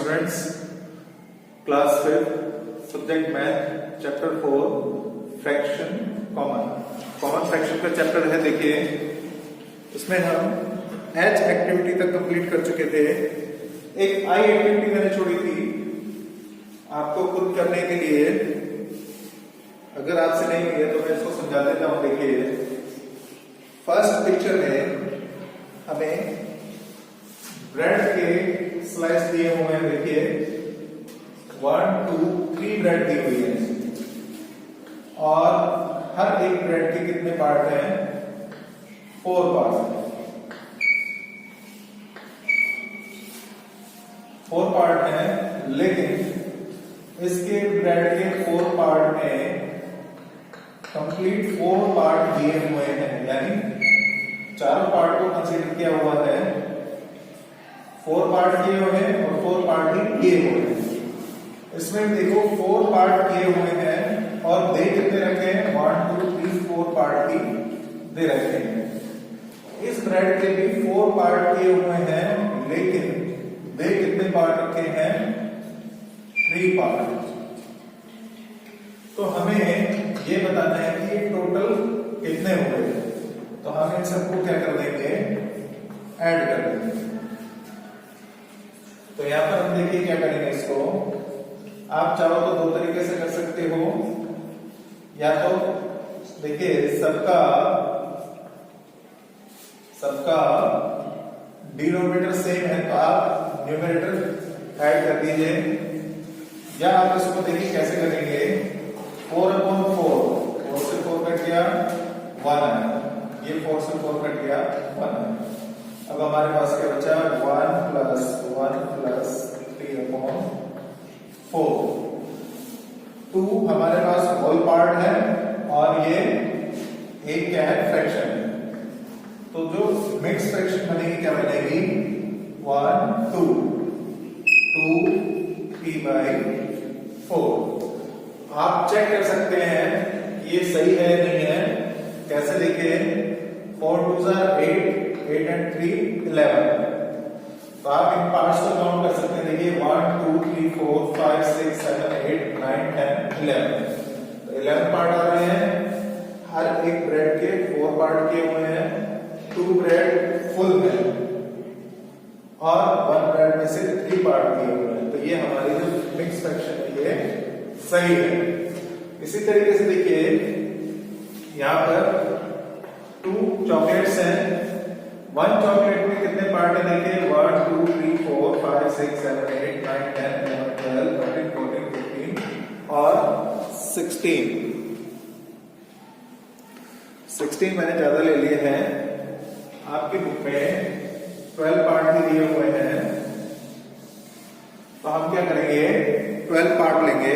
Students, class 5 subject math chapter 4 fraction common fraction का chapter है। देखिए इसमें हम एच एक्टिविटी तक कंप्लीट कर चुके थे। एक आई एक्टिविटी मैंने छोड़ी थी आपको खुद करने के लिए। अगर आपसे नहीं हुई है तो मैं इसको समझा देता हूं। देखिए फर्स्ट पिक्चर में हमें ब्रेड के स्लाइस दिए हुए हैं। देखिए 1 2 3 ब्रेड दी हुई है और हर एक ब्रेड के कितने पार्ट हैं? 4 पार्ट। 4 पार्ट हैं, लेकिन इसके ब्रेड के 4 पार्ट में कंप्लीट 4 पार्ट दिए हुए हैं, यानी चारों पार्ट को कंसीडर किया हुआ है। 4 पार्ट किए हुए हैं और 4 पार्ट ही किए हुए हैं। इसमें देखो 4 पार्ट किए हुए हैं और दे कितने रखे हैं? 1 2 3 4 पार्ट ही दे रखे हैं। इस ब्रेड के भी 4 पार्ट किए हुए हैं, लेकिन दे कितने पार्ट रखे हैं? 3 पार्ट। तो हमें ये बताना है कि ये टोटल कितने हुए। तो हम इन सबको क्या कर देंगे? ऐड कर देंगे। तो यहां पर हम देखिए क्या करेंगे इसको। आप चाहो तो 2 तरीके से कर सकते हो। या तो देखिए सबका डिनोमिनेटर सेम है तो आप न्यूमरेटर ऐड कर दीजिए। या आप इसको देखिए कैसे करेंगे। 4/4 4 से 4 कट गया 1 है। ये 4 से 4 कट गया 1 है। अब हमारे पास क्या बचा? 1 + 1 + 3/4। 2 हमारे पास होल पार्ट है और ये एक क्या है? फ्रैक्शन है। तो जो मिक्स फ्रैक्शन बनेगी क्या बनेगी? 1 2 p/4। आप चेक कर सकते हैं ये सही है नहीं है। कैसे देखिए 4 2s are 8 8 and 3 11। तो आप इन पार्ट्स को काउंट कर सकते हैं। देखिए 1 2 3 4 5 6 7 8 9 10 11। तो 11 पार्ट आ रहे हैं। हर एक ब्रेड के 4 पार्ट किए हुए हैं। 2 ब्रेड फुल है और 1 ब्रेड में से 3 पार्ट किए हुए हैं। तो ये हमारी जो मिक्स फ्रैक्शन है ये सही है। इसी तरीके से देखिए यहां पर 2 चॉकलेट्स हैं। 1 चॉकलेट में कितने पार्ट है? देखिए 1 2 3 4 5 6 7 8 9 10 11 12 13 14 15 और 16 मैंने ज्यादा ले लिए हैं। आपकी बुक में 12 पार्ट ही दिए हुए हैं। तो हम क्या करेंगे? 12 पार्ट लेंगे।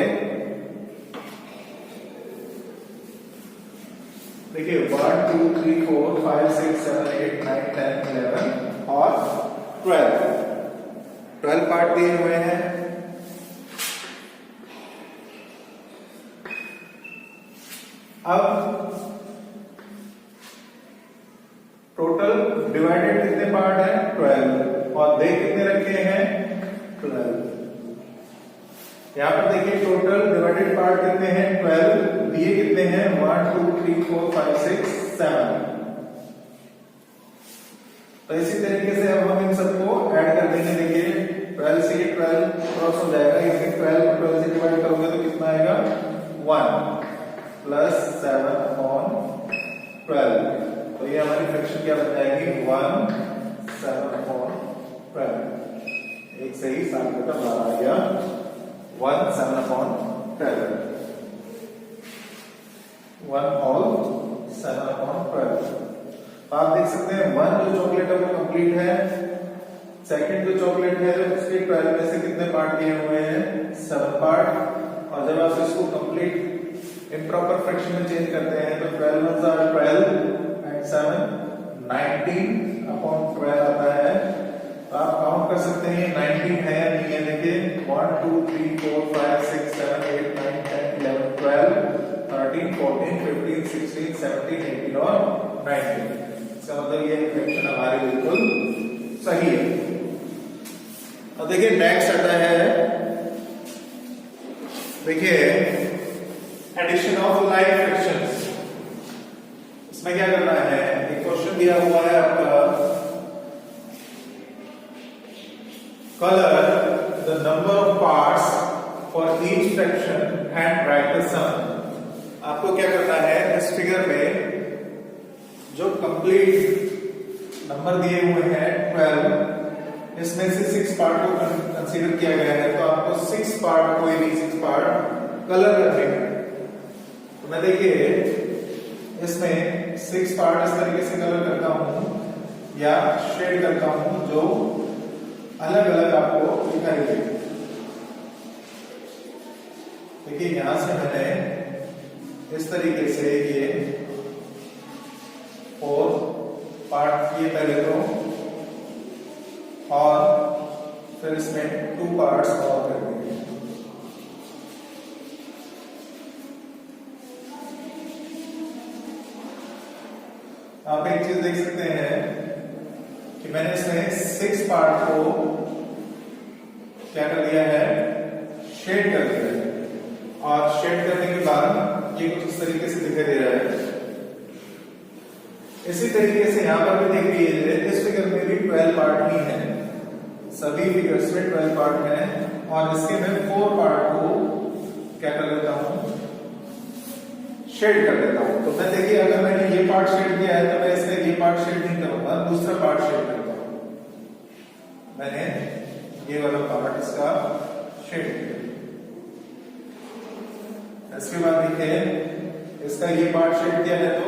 देखिए 1 2 3 4 5 6 7 8 9 10 11 और 12 पार्ट दिए हुए हैं। अब टोटल डिवाइडेड कितने पार्ट है? 12 और दे कितने रखे हैं? 12। यहां पर देखिए टोटल डिवाइडेड पार्ट कितने हैं? 12। दिए कितने हैं? 1 2 3 4 5 6 7। तो इसी तरीके से अब हम इन सबको ऐड कर देंगे। देखिए 12 से 12 क्रॉस हो जाएगा। इसे 12 को 12 से डिवाइड करोगे तो कितना आएगा? 1 + 7/12। तो ये हमारी फ्रैक्शन क्या बन जाएगी? 1 7/12। एक से ही 7 का 12 आ गया। 1 7/12 1 होल 7/12। आप देख सकते हैं 1 जो चॉकलेट है वो कंप्लीट है। सेकंड जो चॉकलेट है उसके 12 में से कितने पार्ट किए हुए हैं? 7 पार्ट। और जब आप इसको कंप्लीट इम्प्रॉपर फ्रैक्शन में चेंज करते हैं तो 12 1s are 12 and 7 19/12 आता है। तो आप काउंट कर सकते हैं 19 है या नहीं है। देखिए 1 2 3 4 5 6 7 8 9 10 11 12 13 14 15 16 17 18 और 19। इसका मतलब ये फ्रैक्शन हमारी बिल्कुल सही है। अब देखिए नेक्स्ट आता है, देखिए एडिशन ऑफ लाइट फ्रैक्शंस। इसमें क्या करना है, एक क्वेश्चन दिया हुआ है आपका, colour the number of parts for each fraction and write the sum. आपको क्या करना है, इस फिगर में जो कंप्लीट नंबर दिए हुए हैं 12, इसमें से 6 पार्ट को कंसीडर किया गया है, तो आपको 6 पार्ट, कोई भी 6 पार्ट कलर करने हैं। तो मैं देखिए इसमें 6 पार्ट इस तरीके से कलर करता हूं या शेड करता हूं जो अलग अलग आपको दिखाई देगी। देखिए यहां से मैंने इस तरीके से ये 4 पार्ट किए पहले तो, और फिर इसमें 2 पार्ट्स और कर देंगे। आप एक चीज देख सकते हैं कि मैंने इसमें 6 पार्ट को क्या कर दिया है, शेड कर दिया है, और शेड करने के बाद ये कुछ इस तरीके से दिखाई दे रहा है। इसी तरीके से यहां पर भी देख लीजिए, इस फिगर में भी 12 पार्ट ही है, सभी फिगर्स में 12 पार्ट है, और इसके मैं 4 पार्ट को क्या कर देता हूं, शेड कर देता हूं। तो मैं देखिए अगर मैंने ये पार्ट शेड किया है तो मैं इसमें ये पार्ट शेड नहीं करूंगा, दूसरा पार्ट शेड करता हूं। मैंने ये वाला पार्ट इसका शेड किया। इसके बाद देखिए इसका ये पार्ट शेड किया है, तो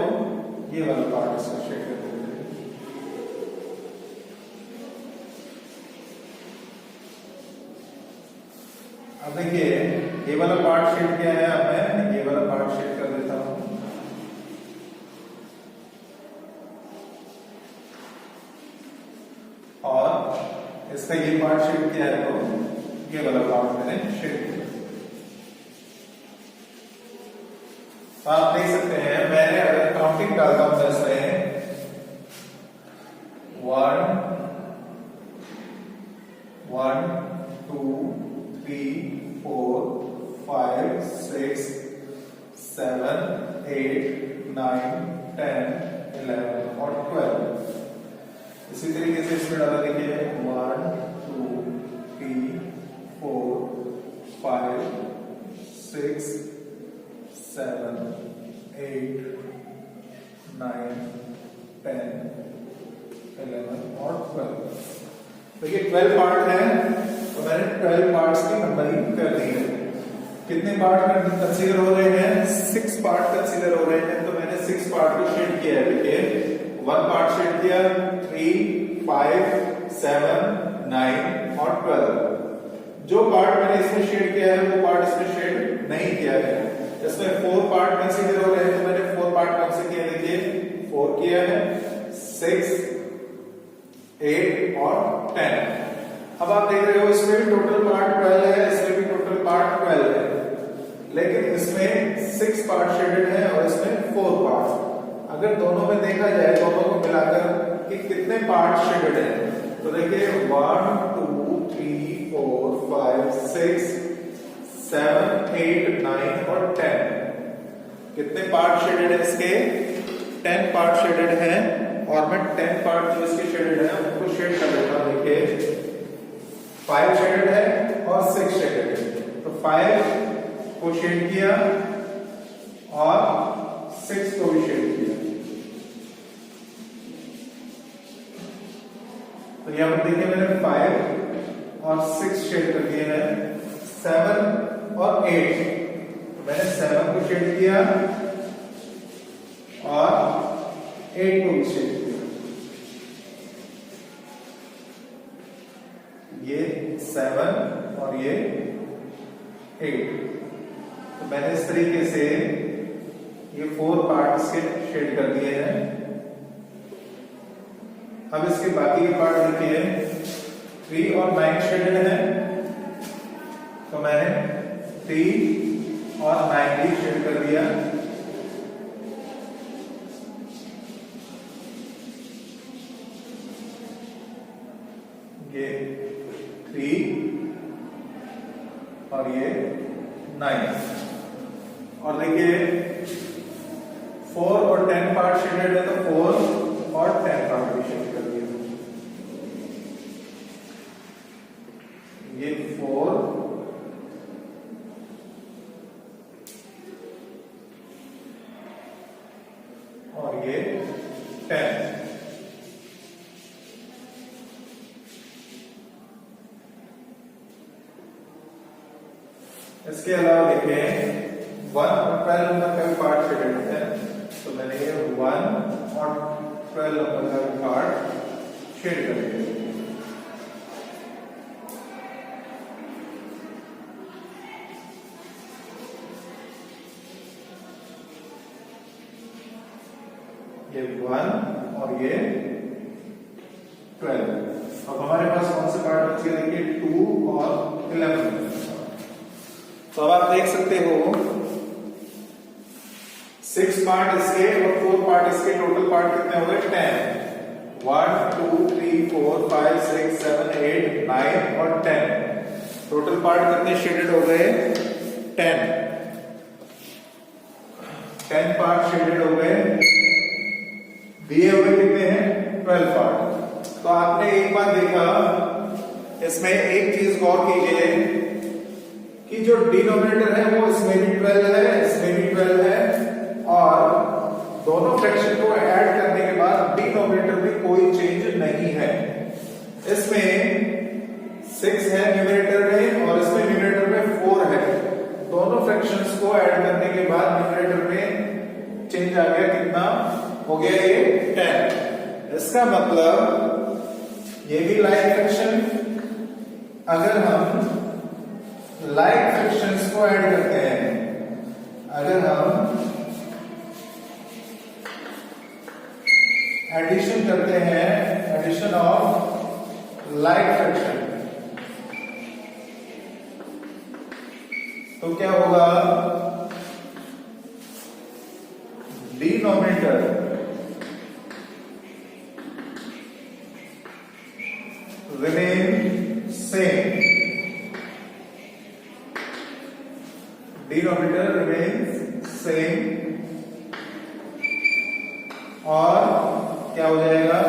ये वाला पार्ट इसका शेड कर देते हैं। अब देखिए ये वाला पार्ट शेड किया है, अब मैं ये वाला पार्ट शेड कर देता हूं। और इसका ये पार्ट शेड किया है, तो ये वाला पार्ट मैंने शेड किया। तो आप देख सकते हैं, मैंने अगर काउंटिंग डालता हूं इसमें 1 2 3 4 5 6 7 8 9 10 11 और 12। इसी तरीके से इसमें डाला, देखिए 1 2 3 4 5 6 7 8 9 10 11 और 12। तो ये 12 पार्ट है, तो मैंने 12 पार्ट्स की नंबरिंग कर दी है। कितने पार्ट कंसीडर हो रहे हैं, 6 पार्ट कंसीडर हो रहे हैं, तो मैंने 6 पार्ट को शेड किया है। देखिए 1 पार्ट शेड किया, 3 5 7 9 और 12। जो पार्ट मैंने इसमें शेड किया है वो पार्ट इसमें शेड नहीं किया है। इसमें 4 पार्ट कंसीडर हो रहे हैं, तो मैंने 4 पार्ट कौन से किए, देखिए 4 किया है, 6 8 और 10। अब आप देख रहे हो इसमें भी टोटल पार्ट 12 है, इसमें भी टोटल पार्ट 12 है, लेकिन इसमें 6 पार्ट शेडेड है और इसमें 4 पार्ट। अगर दोनों में देखा जाए, दोनों को मिलाकर कि कितने पार्ट शेडेड है, तो देखिए 1 2 3 4 5 6 7 8 9 और 10। कितने पार्ट शेडेड है इसके, 10 पार्ट शेडेड है, और मैं 10 पार्ट जो इसके शेडेड है उनको शेड कर देता हूं। देखिए 5 शेडेड है और 6 शेडेड है, तो 5 को शेड किया और 6 को भी शेड किया। तो यहां पर देखिए मैंने 5 और 6 शेड कर दिए हैं, 7 और 8। तो मैंने 7 को शेड किया और 8 को भी शेड किया। ये 7 और ये 8। तो मैंने इस तरीके से ये 4 पार्ट्स के शेड कर दिए हैं। अब इसके बाकी के पार्ट देखिए 3 और 9 शेडेड है, तो मैंने 3 और 9 भी शेड कर दिया। ये 3 और ये 9। और देखिए 4 और 10 पार्ट शेडेड है तो 4 और 10 पार्ट भी शेड कर दिए। ये 4 और ये 10। इसके अलावा देखें 1 और 12 नंबर का भी पार्ट शेडेड है, तो मैंने ये 1 और 12 नंबर का भी पार्ट शेड कर दिया। ये 1 और ये 12। अब हमारे पास कौन से पार्ट बचे? देखिए 2 और 11। तो अब आप देख सकते हो 6 पार्ट इसके और 4 पार्ट इसके, टोटल पार्ट कितने हो गए? 10। 1 2 3 4 5 6 7 8 9 और 10। टोटल पार्ट कितने शेडेड हो गए? 10। 10 पार्ट शेडेड हो गए। दिए हुए कितने हैं? 12 पार्ट। तो आपने एक बात देखा, इसमें एक चीज गौर कीजिए कि जो डिनोमिनेटर है वो इसमें भी 12 है, इसमें भी 12 है, और दोनों फ्रैक्शन को ऐड करने के बाद डिनोमिनेटर में कोई चेंज नहीं है। इसमें 6 है न्यूमरेटर में और इसमें न्यूमरेटर में 4 है। दोनों फ्रैक्शंस को ऐड करने के बाद न्यूमरेटर में चेंज आ गया। कितना हो गया? ये 10। इसका मतलब ये भी लाइक फ्रैक्शन, अगर हम लाइक फ्रैक्शंस को ऐड करते हैं, अगर हम एडिशन करते हैं, एडिशन ऑफ लाइक फ्रैक्शन, तो क्या होगा? Denominator remain same, denominator remains same, और क्या हो जाएगा?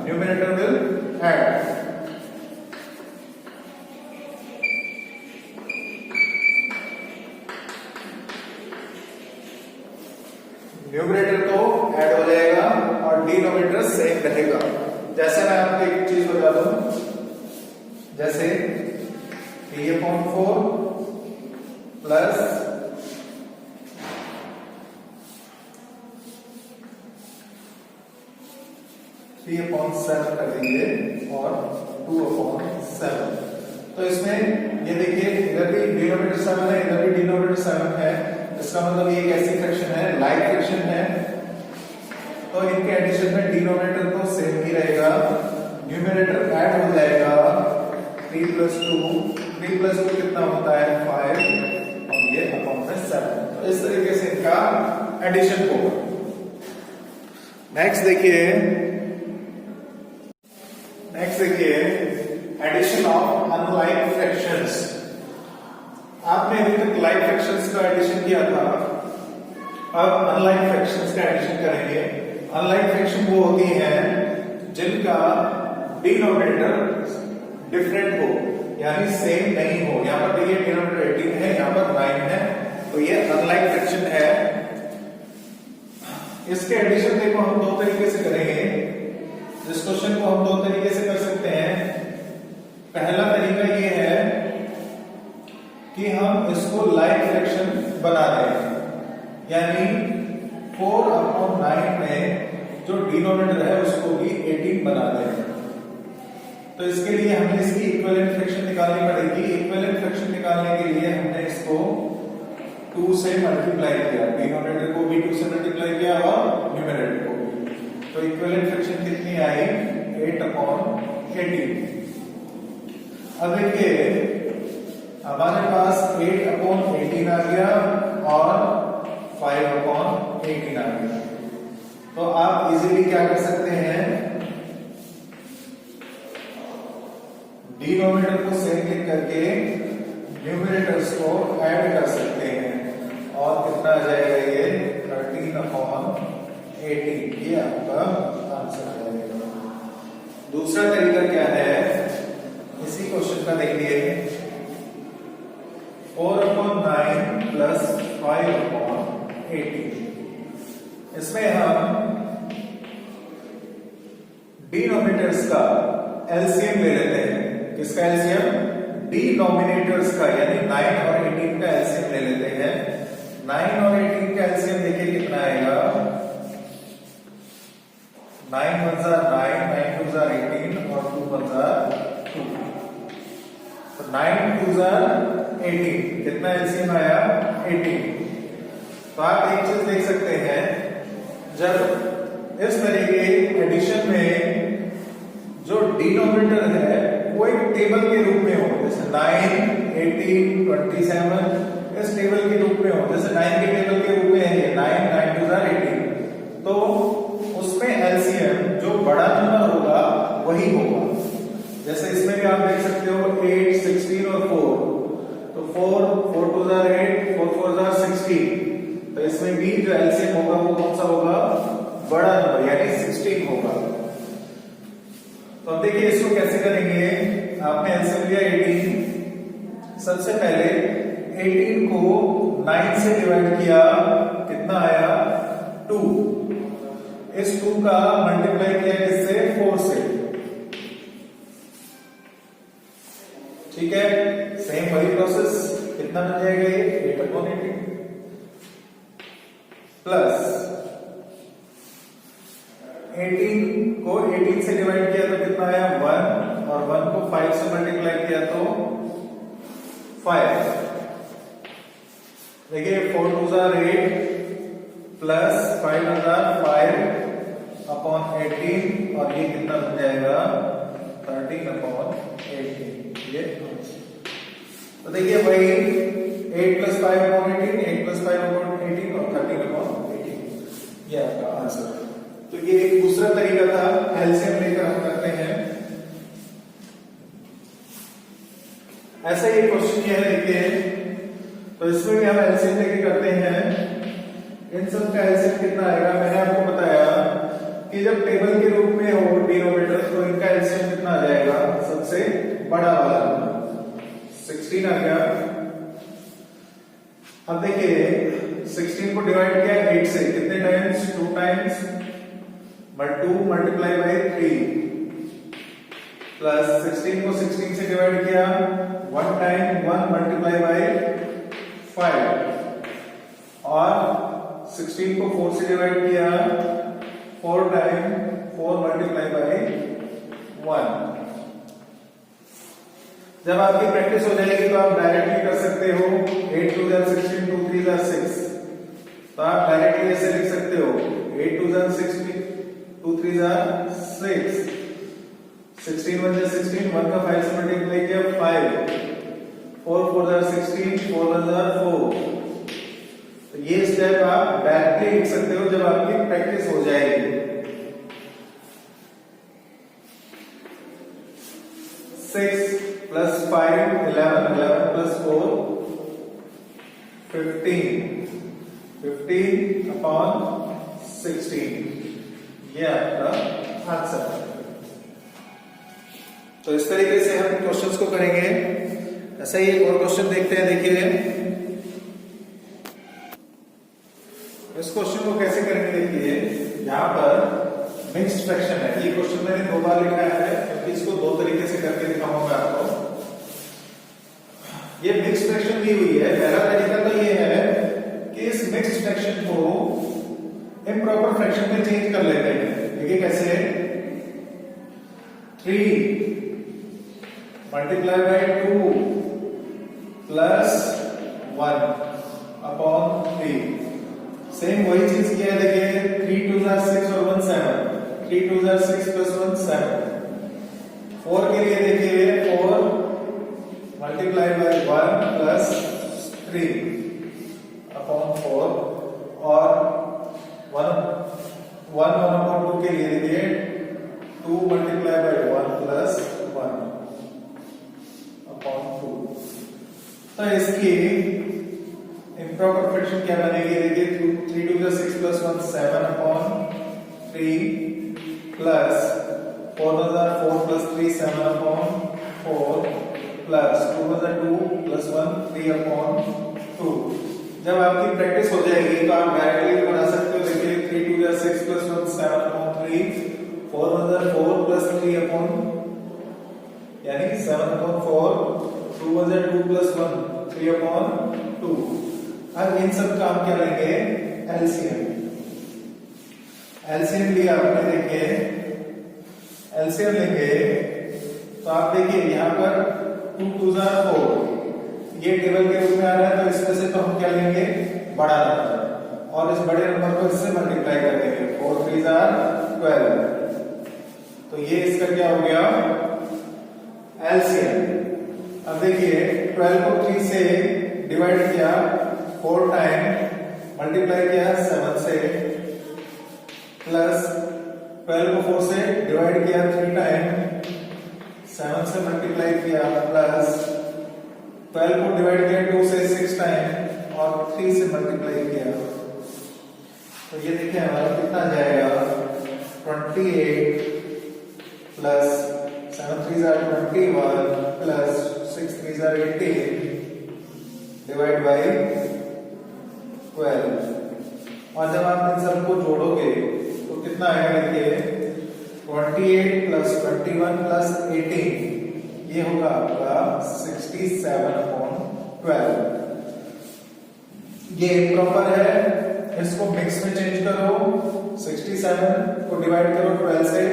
Numerator will add. न्यूमरेटर तो ऐड हो जाएगा और डिनोमिनेटर सेम रहेगा। जैसे मैं आपको एक चीज बता दूं, जैसे 3/4 प्लस 3/7 कर देंगे और 2/7। तो इसमें ये देखिए, इधर भी डिनोमिनेटर 7 है, इधर भी डिनोमिनेटर 7 है। इसका मतलब ये कैसी फ्रैक्शन है? लाइक फ्रैक्शन है। तो इनके एडिशन में डिनोमिनेटर तो सेम ही रहेगा, न्यूमरेटर ऐड हो जाएगा। 3 + 2, 3 + 2 कितना होता है? 5, और ये अपॉन में 7। तो इस तरीके से इनका एडिशन होगा। नेक्स्ट देखिए एडिशन ऑफ अनलाइक फ्रैक्शंस। आपने अभी तक लाइक फ्रैक्शंस का एडिशन किया था, अब अनलाइक फ्रैक्शंस का एडिशन करेंगे। अनलाइक फ्रैक्शन वो होती हैं जिनका डिनोमिनेटर डिफरेंट हो, यानी सेम नहीं हो। यहां पर देखिए डिनोमिनेटर 18 है, यहां पर 9 है, तो ये अनलाइक फ्रैक्शन है। इसके एडिशन देखो हम दो तरीके से करेंगे। इस क्वेश्चन को हम दो तरीके से कर सकते हैं। पहला तरीका ये है कि हम इसको लाइक फ्रैक्शन बना दें, यानी 4/9 में जो डिनोमिनेटर है उसको भी 18 बना दें। तो इसके लिए हमें इसकी इक्विवेलेंट फ्रैक्शन निकालनी पड़ेगी। इक्विवेलेंट फ्रैक्शन निकालने के लिए हमने इसको 2 से मल्टीप्लाई किया, डिनोमिनेटर को भी 2 से मल्टीप्लाई किया और न्यूमरेटर को भी। तो इक्विवेलेंट फ्रैक्शन कितनी आई? 8/18। अब देखिए हमारे पास 8/18 आ गया और 5/18 आ गया। तो आप इजीली क्या कर सकते हैं? डिनोमिनेटर को सेम लिख करके न्यूमरेटर्स को ऐड कर सकते हैं और कितना आ जाएगा ये 13/18। ये आपका आंसर आ जाएगा। दूसरा तरीका क्या है, इसी क्वेश्चन का देखिए 4/9 प्लस 5/18। इसमें हम डिनोमिनेटर्स का एलसीएम ले लेते हैं। किसका एलसीएम? डिनोमिनेटर्स का, यानी 9 और 18 का एलसीएम ले लेते हैं। 9 और 18 का एलसीएम देखिए कितना आएगा, 9 1 9, 9 2 18 और 2 1 2। तो 9 2 18, कितना एलसीएम आया? 18। तो आप एक चीज देख सकते हैं, जब इस तरह के एडिशन में जो डिनोमिनेटर है वो एक टेबल के रूप में हो, जैसे 9 18 27 इस टेबल के रूप में हो, जैसे 9 के टेबल के रूप में है ये 9 9 2 18, तो उसमें एलसीएम जो बड़ा नंबर होगा वही होगा। जैसे इसमें भी आप देख सकते हो 8 16 और 4, तो 4 4 2 8 4 4 16, तो इसमें भी जो एलसीएम होगा वो कौन सा होगा? बड़ा नंबर, यानी 16 होगा। तो अब देखिए इसको कैसे करेंगे। आपने एलसीएम लिया 18, सबसे पहले 18 को 9 से डिवाइड किया, कितना आया? 2। इस 2 का मल्टीप्लाई किया किससे? 4 से। ठीक है, सेम वही प्रोसेस, कितना बन जाएगा ये? 8/18 प्लस 18 को 18 से डिवाइड किया तो कितना आया? 1, और 1 को 5 से मल्टीप्लाई किया तो 5। देखिए 4 2 8 प्लस 5 5/18, और ये कितना बन जाएगा? 13/18। ये तो देखिए भाई 8 + 5/18, 8 + 5/18 और 13/18, ये आपका आंसर है। तो ये एक दूसरा तरीका था, एलसीएम लेकर हम करते हैं। ऐसा ही क्वेश्चन ये है, देखिए, तो इसमें भी हम एलसीएम लेके करते हैं। इन सब का एलसीएम कितना आएगा? मैंने आपको बताया कि जब टेबल के रूप में हो डिनोमिनेटर, तो इनका एलसीएम कितना आ जाएगा? सबसे बड़ा वाला 16 आ गया। अब देखिए 16 को डिवाइड किया 8 से, कितने times? 2 times, 2 multiply by 3, plus 16 को 16 से डिवाइड किया 1 टाइम, 1 मल्टीप्लाई बाई 5, और 16 को 4 से डिवाइड किया 4 टाइम, 4 मल्टीप्लाई बाई 1। जब आपकी प्रैक्टिस हो जाएगी तो आप डायरेक्टली कर सकते हो। 8 2 16, 2 3 6, तो आप डायरेक्टली ऐसे लिख सकते हो 8 2 16, 2 3 6, 16 1 16, 1 का 5 से मल्टीप्लाई किया 5, 4 4 16, 4 1 4। तो ये स्टेप आप डायरेक्टली लिख सकते हो जब आपकी प्रैक्टिस हो जाएगी। 6 + 5 11, 11 + 4 15, 15/16, ये आपका आंसर है। तो इस तरीके से हम क्वेश्चंस को करेंगे। ऐसा ही एक और क्वेश्चन देखते हैं। देखिए इस क्वेश्चन को कैसे करेंगे। देखिए यहाँ पर मिक्स्ड फ्रैक्शन है। ये क्वेश्चन मैंने 2 बार लिखा है क्योंकि इसको 2 तरीके से करके दिखाऊंगा आपको। ये मिक्स्ड फ्रैक्शन दी हुई है। पहला तरीका तो ये है कि इस मिक्स्ड फ्रैक्शन को इम्प्रॉपर फ्रैक्शन में चेंज कर लेते हैं। देखिए कैसे, 3 मल्टीप्लाई बाई 2 प्लस 1/3। सेम वही चीज किया है। देखिए 3 2 6 और 1 7, 3 2 6 + 1 7। 4 के लिए देखिए 4 मल्टीप्लाई बाई 1 प्लस 3/4, और 1/2 के लिए देखिए 2 multiply by 1 plus 1। plus 3 7 upon 4 plus 2 was 2 plus 1 3 upon 2। जब आपकी प्रैक्टिस हो जाएगी तो आप डायरेक्टली बना सकते हो। देखिए 3 2 या 6 plus 1 7 upon 3 4 was 4 plus 3 upon यानी 7 upon 4 2 was 2 plus 1 3 upon 2। अब इन सब का हम क्या लेंगे एलसीएम। एलसीएम लिया आपने, देखिए एलसीएम लेंगे तो आप देखिए यहाँ पर 2 2 4 ये टेबल के रूप में आ रहा है, तो इसमें से तो हम क्या लेंगे बड़ा नंबर, और इस बड़े नंबर को इससे मल्टीप्लाई कर देंगे। 4 3 12, तो ये इसका क्या हो गया एलसीएम। अब देखिए 12 को 3 से डिवाइड किया 4 टाइम, मल्टीप्लाई किया 7 से, प्लस 12 को 4 से डिवाइड किया 3 टाइम, 7 से मल्टीप्लाई किया, प्लस 12 को डिवाइड किया 2 से 6 टाइम और 3 से मल्टीप्लाई किया। तो ये देखिए हमारा कितना जाएगा 28 प्लस 7 3 21 प्लस 6 3 18 डिवाइड बाई 12। और जब आप इन सबको जोड़ोगे तो कितना आएगा, देखिए 28 प्लस 21 प्लस 18 ये होगा आपका 67 अपॉन 12। ये इम्प्रॉपर है, इसको मिक्स में चेंज करो। 67 को डिवाइड करो 12 से,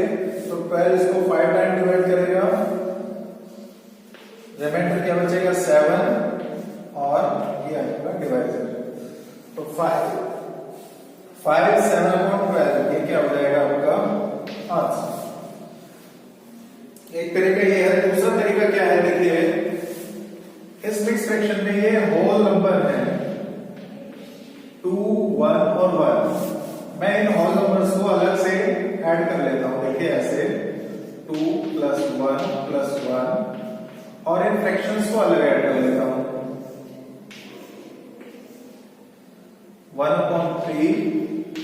तो 12 इसको 5 टाइम डिवाइड करेगा, रिमाइंडर क्या बचेगा 7 और ये आपका डिवाइडर। तो 5 7 अपॉन 12 ये क्या हो जाएगा आपका आंसर। एक तरीका ये है। दूसरा तरीका क्या है, देखिए इस मिक्स फ्रैक्शन में ये होल नंबर है 2 1 और 1। मैं इन होल नंबर्स को अलग से ऐड कर लेता हूं। देखिए ऐसे 2 प्लस 1 प्लस 1, और इन फ्रैक्शंस को अलग ऐड कर लेता हूं। 1 upon 3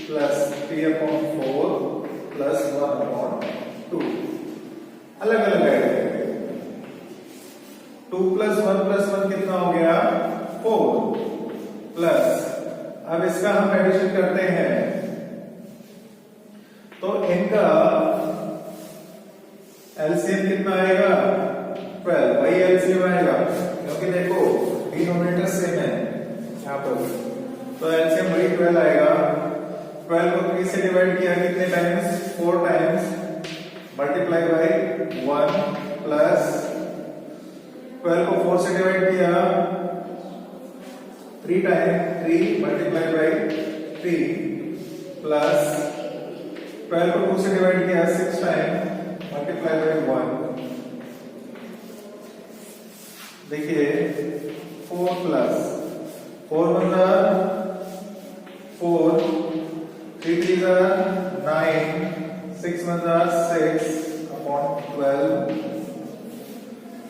plus 3 upon 4 plus 1 upon 2 अलग अलग ऐड करेंगे। 2 प्लस 1 प्लस 1 कितना हो गया 4, प्लस अब इसका हम एडिशन करते हैं तो इनका एलसीएम कितना आएगा 12। वही एलसीएम आएगा क्योंकि देखो डिनोमिनेटर सेम है यहाँ पर, तो एलसीएम वही 12 आएगा। 12 को 3 से डिवाइड किया कितने times 4 times, multiply by 1, plus 12 को 4 से डिवाइड किया 3 टाइम, 3 मल्टीप्लाई बाई 3, प्लस 12 को 2 से डिवाइड किया 6 टाइम, मल्टीप्लाई बाई 1। देखिए 4 प्लस 4 1 4, 3 3 9, 6 1 6 अपॉन 12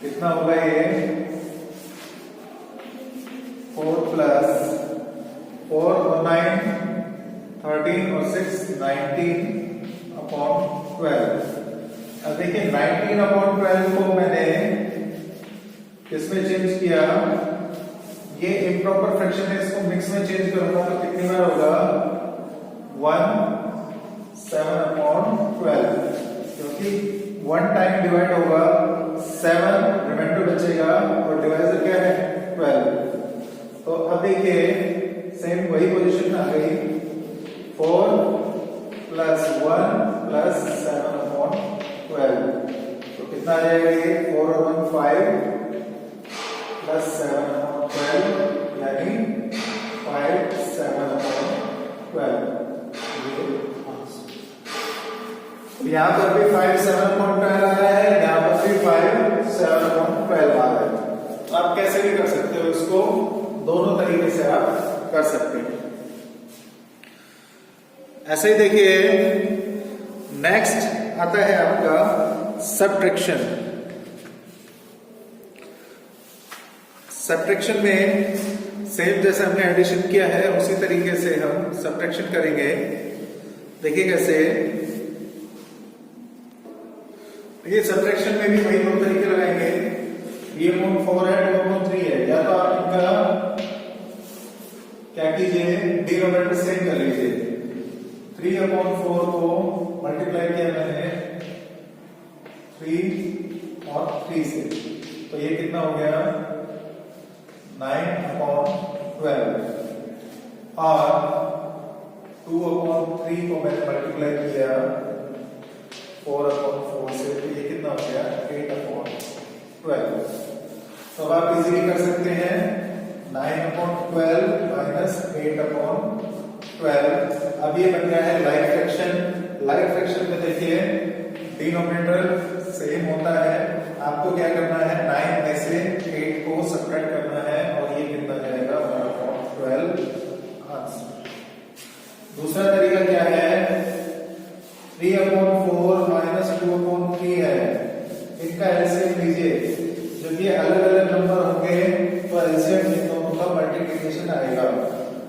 कितना होगा ये 4 प्लस 4 और 9 13 और 6 19 अपॉन 12। अब देखिए 19 अपॉन 12 को मैंने किसमें चेंज किया, ये इम्प्रॉपर फ्रैक्शन है, इसको मिक्स में चेंज करूंगा तो कितनी बार होगा 1 7 अपॉन 12, क्योंकि 1 टाइम डिवाइड होगा 7 रिमाइंडर बचेगा और डिवाइजर क्या है 12। तो अब देखिए सेम वही पोजीशन आ गई 4 प्लस 1 प्लस 7 अपॉन 12, तो कितना आ जाएगा ये 4 और 1 5 प्लस 7 अपॉन 12 यानी 5 7 अपॉन 12। यहाँ पर भी 5 7 अपॉन 12 आ रहा है, यहाँ पर भी 5 7 अपॉन 12 आ रहा है। तो आप कैसे भी कर सकते हो इसको, दोनों तरीके से आप कर सकते हैं। ऐसे ही देखिए नेक्स्ट आता है आपका सब्ट्रैक्शन। सब्ट्रैक्शन में सेम जैसे हमने एडिशन किया है उसी तरीके से हम सब्ट्रैक्शन करेंगे। देखिए कैसे, ये सब्ट्रैक्शन में भी वही दो तरीके लगाएंगे। 3/4 है, 2/3 है। या तो आप इनका क्या कीजिए, डिनोमिनेटर सेम कर लीजिए। 3/4 को मल्टीप्लाई किया मैंने 3 और 3 से, तो ये कितना हो गया 9/12। और 2/3 को मैंने मल्टीप्लाई किया 4/4 से, तो ये कितना हो गया 8/12। तो अब आप इजीली कर सकते हैं 9/12 माइनस 8/12। अब ये बन गया है लाइक फ्रैक्शन। लाइक फ्रैक्शन में देखिए डिनोमिनेटर सेम होता है, आपको क्या करना है 9 में से 8 को सब्ट्रैक्ट करना है और ये कितना जाएगा 1/12 आंसर। दूसरा तरीका क्या है, 3/4 माइनस 2/3 है, इनका एलसीएम लीजिए। जब ये अलग अलग नंबर होंगे तो एलसीएम इन दोनों का मल्टीप्लिकेशन आएगा।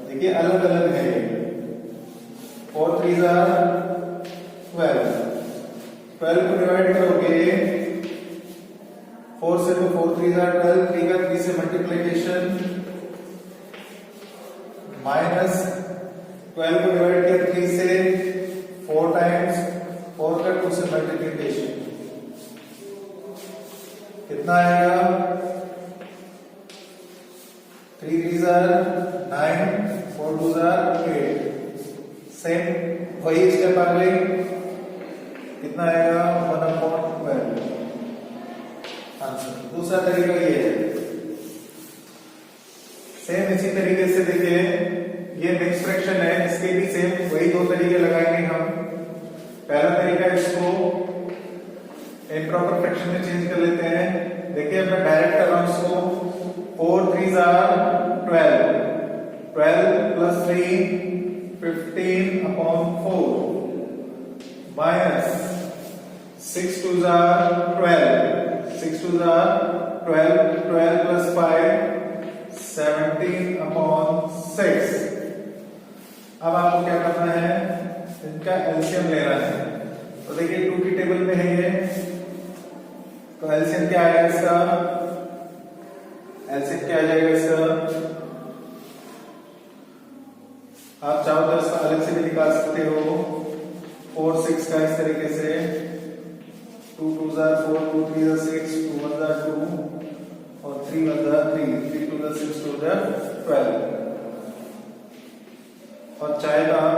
देखिए अलग अलग है, 4 3 12, 12 को डिवाइड करोगे 4 से तो 4 3 12, 3 का 3 से मल्टीप्लिकेशन, माइनस 12 को डिवाइड किया 3 से 4 टाइम्स, 4 का 2 से मल्टीप्लिकेशन, कितना आएगा 3 3 9, 4 2 8। सेम वही स्टेप आ गई, कितना आएगा 1/12 आंसर। दूसरा तरीका ये है, सेम इसी तरीके से देखिए ये मिक्स फ्रैक्शन है, इसके भी सेम वही दो तरीके लगाएंगे हम। पहला तरीका इसको इम्प्रॉपर फ्रैक्शन में चेंज कर लेते हैं। देखिए मैं डायरेक्ट कर रहा हूं इसको, 4 3 12, 12 प्लस 3 15/4 माइनस 6 2 12, 6 2 12, 12 प्लस 5 17/6। अब आपको क्या करना है, इनका एलसीएम लेना है। तो देखिए 2 की टेबल में है ये, तो एलसीएम क्या आएगा इसका, एलसीएम क्या आ जाएगा इसका, आप चाहो तो इसका अलग से भी निकाल सकते हो। 4 6 का इस तरीके से, 2 2 4, 2 3 6, 2 1 2 और 3 1 3, 3 2 6, 2 12। और चाहे तो आप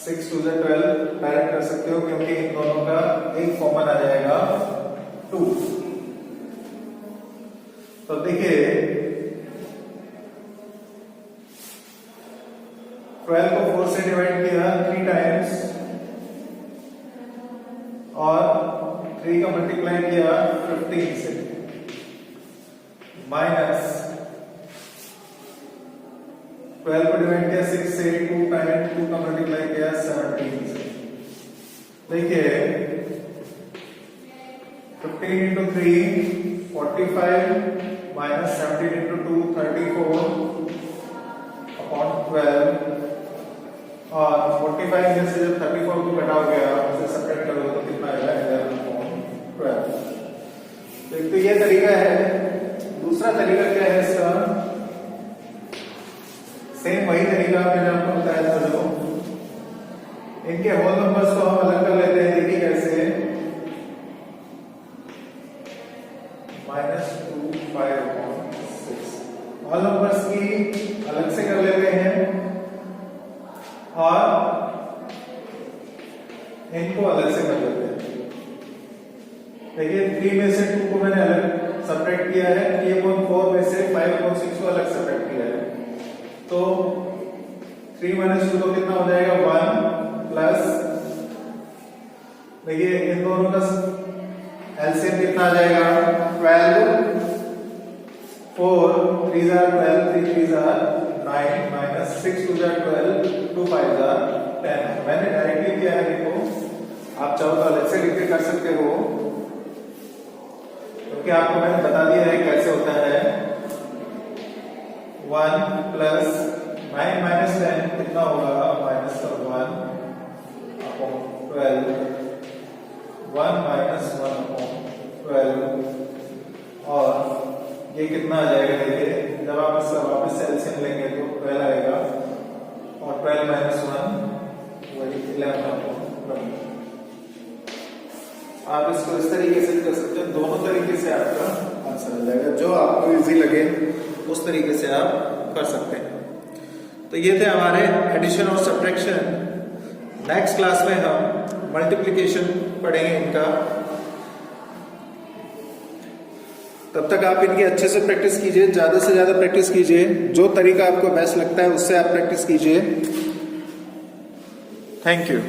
6 2 12 डायरेक्ट कर सकते हो, क्योंकि इन दोनों का एक कॉमन आ जाएगा 2। तो देखिए 12 को 4 से डिवाइड किया 3 टाइम्स और 3 का मल्टीप्लाई किया 15 से, माइनस 12 को डिवाइड किया 6 से, 2 टाइम्स 2 का मल्टीप्लाई किया 17 से। देखिए 15 into 3 45 माइनस 17 into 2 34/12 और 45 में से जब 34 को घटाओगे आप उसे सब्ट्रैक्ट करोगे तो कितना आएगा 11/12। तो एक तो ये तरीका है। दूसरा तरीका क्या है इसका, सेम वही तरीका मैंने आपको बताया था, जो इनके होल नंबर्स को हम अलग कर लेते हैं। देखिए कैसे, -2 5/6 होल नंबर्स की अलग से कर लेते हैं और इनको अलग से कर लेते हैं। देखिए 3 में से 2 को मैंने अलग सब्ट्रैक्ट किया है, 3/4 में से 5/6 को अलग सब्ट्रैक्ट किया है। तो 3 - 2 तो कितना हो जाएगा 1 प्लस, देखिए इन दोनों का एलसीएम कितना आ जाएगा 12, 4 3 12, 3 3 9 माइनस 6 2 12, 2 5 10। मैंने डायरेक्टली किया है, देखो आप चाहो तो अलग से लिख के कर सकते हो, क्योंकि आपको मैंने बता दिया है कैसे होता है। 1 प्लस 9 माइनस 10 कितना होगा -1/12, 1 - 1/12 ये कितना आ जाएगा देखिए, जब आप इसका वापस से एलसीएम लेंगे तो 12 आएगा और 12 माइनस 1 वही 11 आप इसको इस तरीके से कर सकते हैं, दोनों तरीके से आपका आंसर आ जाएगा, जो आपको इजी लगे उस तरीके से आप कर सकते हैं। तो ये थे हमारे एडिशन और सब्ट्रैक्शन। नेक्स्ट क्लास में हम मल्टीप्लिकेशन पढ़ेंगे इनका। तब तक आप इनकी अच्छे से प्रैक्टिस कीजिए, ज्यादा से ज्यादा प्रैक्टिस कीजिए, जो तरीका आपको बेस्ट लगता है उससे आप प्रैक्टिस कीजिए। Thank you.